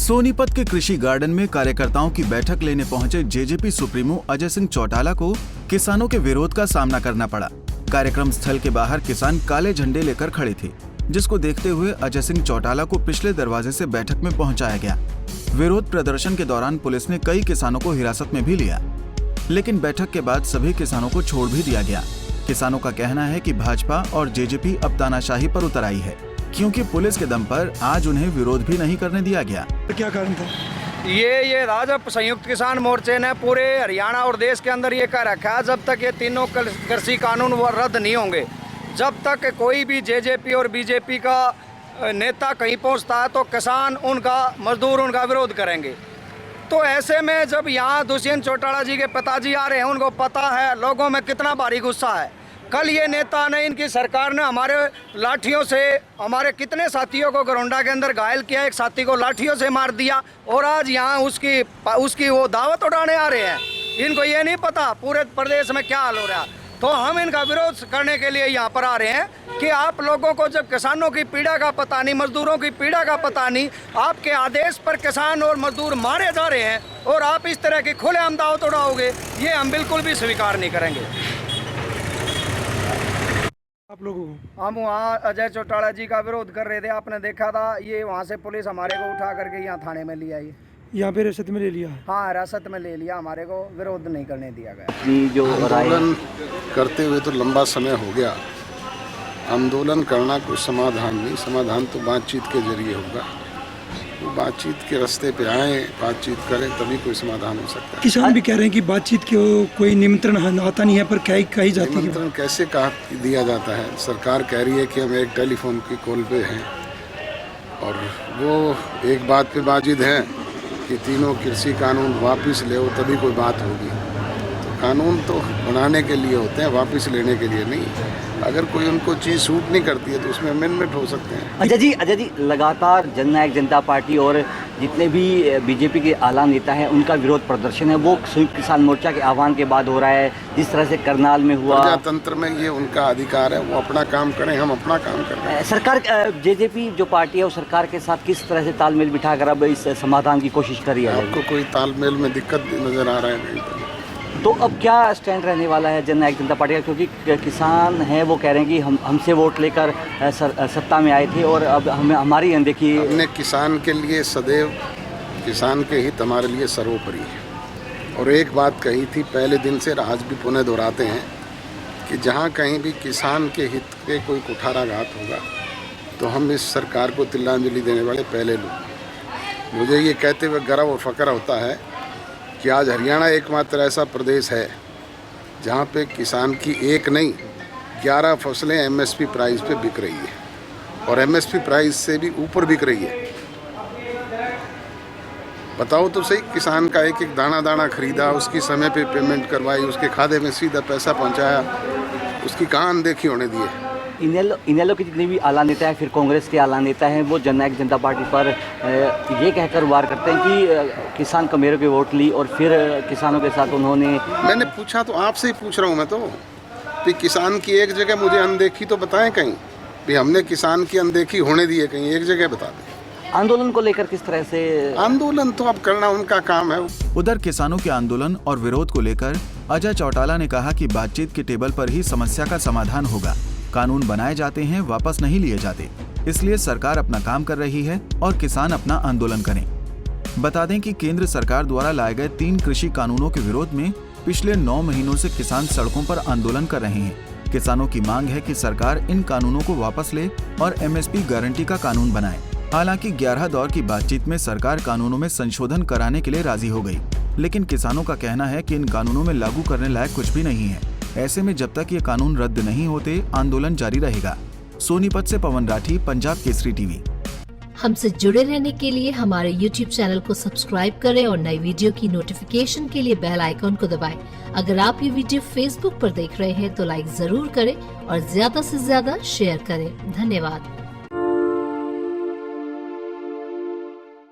सोनीपत के कृषि गार्डन में कार्यकर्ताओं की बैठक लेने पहुंचे जेजेपी सुप्रीमो अजय सिंह चौटाला को किसानों के विरोध का सामना करना पड़ा। कार्यक्रम स्थल के बाहर किसान काले झंडे लेकर खड़े थे, जिसको देखते हुए अजय सिंह चौटाला को पिछले दरवाजे से बैठक में पहुंचाया गया। विरोध प्रदर्शन के दौरान पुलिस ने कई किसानों को हिरासत में भी लिया, लेकिन बैठक के बाद सभी किसानों को छोड़ भी दिया गया। किसानों का कहना है कि भाजपा और जेजेपी अब तानाशाही पर उतर आई है, क्योंकि पुलिस के दम पर आज उन्हें विरोध भी नहीं करने दिया गया। क्या कारण था? ये राजद संयुक्त किसान मोर्चे ने पूरे हरियाणा और देश के अंदर ये कह रखा है, जब तक ये तीनों कृषि कानून वो रद्द नहीं होंगे, जब तक कोई भी जेजेपी और बीजेपी का नेता कहीं पहुंचता है तो किसान उनका, मजदूर उनका विरोध करेंगे। तो ऐसे में जब यहाँ दुष्यंत चौटाला जी के पिताजी आ रहे हैं, उनको पता है लोगों में कितना भारी गुस्सा है। कल ये नेता ने, इनकी सरकार ने हमारे लाठियों से हमारे कितने साथियों को गरोंडा के अंदर घायल किया, एक साथी को लाठियों से मार दिया, और आज यहाँ उसकी वो दावत उठाने आ रहे हैं। इनको ये नहीं पता पूरे प्रदेश में क्या हाल हो रहा है। तो हम इनका विरोध करने के लिए यहाँ पर आ रहे हैं कि आप लोगों को जब किसानों की पीड़ा का पता नहीं, मजदूरों की पीड़ा का पता नहीं, आपके आदेश पर किसान और मजदूर मारे जा रहे हैं और आप इस तरह की खुलेआम दावत उड़ाओगे, ये हम बिल्कुल भी स्वीकार नहीं करेंगे। आप लोगों को? हम वहाँ अजय चौटाला जी का विरोध कर रहे थे, आपने देखा था। ये वहाँ से पुलिस हमारे को उठा करके यहाँ थाने में ले आई। यहाँ पे हिरासत में ले लिया? हाँ, हिरासत में ले लिया, हमारे को विरोध नहीं करने दिया गया। जो आंदोलन करते हुए तो लंबा समय हो गया। आंदोलन करना कोई समाधान नहीं, समाधान तो बातचीत के जरिए होगा। वो बातचीत के रास्ते पे आए, बातचीत करें, तभी कोई समाधान हो सकता है। किसान भी कह रहे हैं कि बातचीत के कोई निमंत्रण आता नहीं है, पर कही जाती है। निमंत्रण कैसे दिया जाता है? सरकार कह रही है कि हम एक टेलीफोन की कॉल पे हैं, और वो एक बात पे बाजिद हैं कि तीनों कृषि कानून वापस ले, तभी कोई बात होगी। तो कानून तो बनाने के लिए होते हैं, वापस लेने के लिए नहीं। अगर कोई उनको चीज़ सूट नहीं करती है तो उसमें अमेंडमेंट हो सकते हैं। अजय जी लगातार जननायक जनता पार्टी और जितने भी बीजेपी के आला नेता हैं, उनका विरोध प्रदर्शन है वो संयुक्त किसान मोर्चा के आह्वान के बाद हो रहा है। जिस तरह से करनाल में हुआ, प्रजातंत्र में ये उनका अधिकार है, वो अपना काम करें, हम अपना काम कर रहे हैं। सरकार, जेजेपी जो पार्टी है वो सरकार के साथ किस तरह से तालमेल बिठाकर अब इस समाधान की कोशिश कर रही है? आपको कोई तालमेल में दिक्कत नजर आ रहा है? तो अब क्या स्टैंड रहने वाला है जननायक जनता पार्टी का? क्योंकि किसान हैं, वो कह रहे हैं कि हमसे वोट लेकर सत्ता में आए थे और अब हमारी अनदेखी। हमने किसान के लिए सदैव, किसान के हित हमारे लिए सर्वोपरि है। और एक बात कही थी पहले दिन से, आज भी पुनः दोहराते हैं कि जहाँ कहीं भी किसान के हित पे कोई कुठाराघात होगा तो हम इस सरकार को तिलांजलि देने वाले पहले लोग। मुझे ये कहते हुए गर्व और फख्र होता है कि आज हरियाणा एकमात्र ऐसा प्रदेश है जहाँ पे किसान की एक नहीं 11 फसलें एमएसपी प्राइस पे बिक रही है, और एमएसपी प्राइस से भी ऊपर बिक रही है। बताओ तो सही, किसान का एक एक दाना दाना खरीदा, उसकी समय पे पेमेंट करवाई, उसके खाते में सीधा पैसा पहुंचाया, उसकी कहाँ अनदेखी होने दी है? इनेलो के जितने भी आला नेता हैं, फिर कांग्रेस के आला नेता हैं, वो जननायक जनता पार्टी पर ये कहकर वार करते हैं कि किसान कमेरों के वोट ली और फिर किसानों के साथ उन्होंने। मैंने पूछा तो आपसे ही पूछ रहा हूँ मैं तो, कि किसान की एक जगह मुझे अनदेखी तो बताएं कहीं भी हमने किसान की अनदेखी होने दी है, कहीं एक जगह बता दें। आंदोलन को लेकर किस तरह से? आंदोलन तो अब करना उनका काम है। उधर किसानों के आंदोलन और विरोध को लेकर अजय चौटाला ने कहा कि बातचीत के टेबल पर ही समस्या का समाधान होगा। कानून बनाए जाते हैं, वापस नहीं लिए जाते, इसलिए सरकार अपना काम कर रही है और किसान अपना आंदोलन करें। बता दें कि केंद्र सरकार द्वारा लाए गए 3 कृषि कानूनों के विरोध में पिछले 9 महीनों से किसान सड़कों पर आंदोलन कर रहे हैं। किसानों की मांग है कि सरकार इन कानूनों को वापस ले और एमएसपी गारंटी का कानून बनाए। हालांकि 11 दौर की बातचीत में सरकार कानूनों में संशोधन कराने के लिए राजी हो गई, लेकिन किसानों का कहना है कि इन कानूनों में लागू करने लायक कुछ भी नहीं है। ऐसे में जब तक ये कानून रद्द नहीं होते, आंदोलन जारी रहेगा। सोनीपत से पवन राठी, पंजाब केसरी टीवी। हमसे जुड़े रहने के लिए हमारे YouTube चैनल को सब्सक्राइब करें और नई वीडियो की नोटिफिकेशन के लिए बेल आइकॉन को दबाएं। अगर आप ये वीडियो Facebook पर देख रहे हैं तो लाइक जरूर करें और ज्यादा से ज्यादा शेयर करें। धन्यवाद।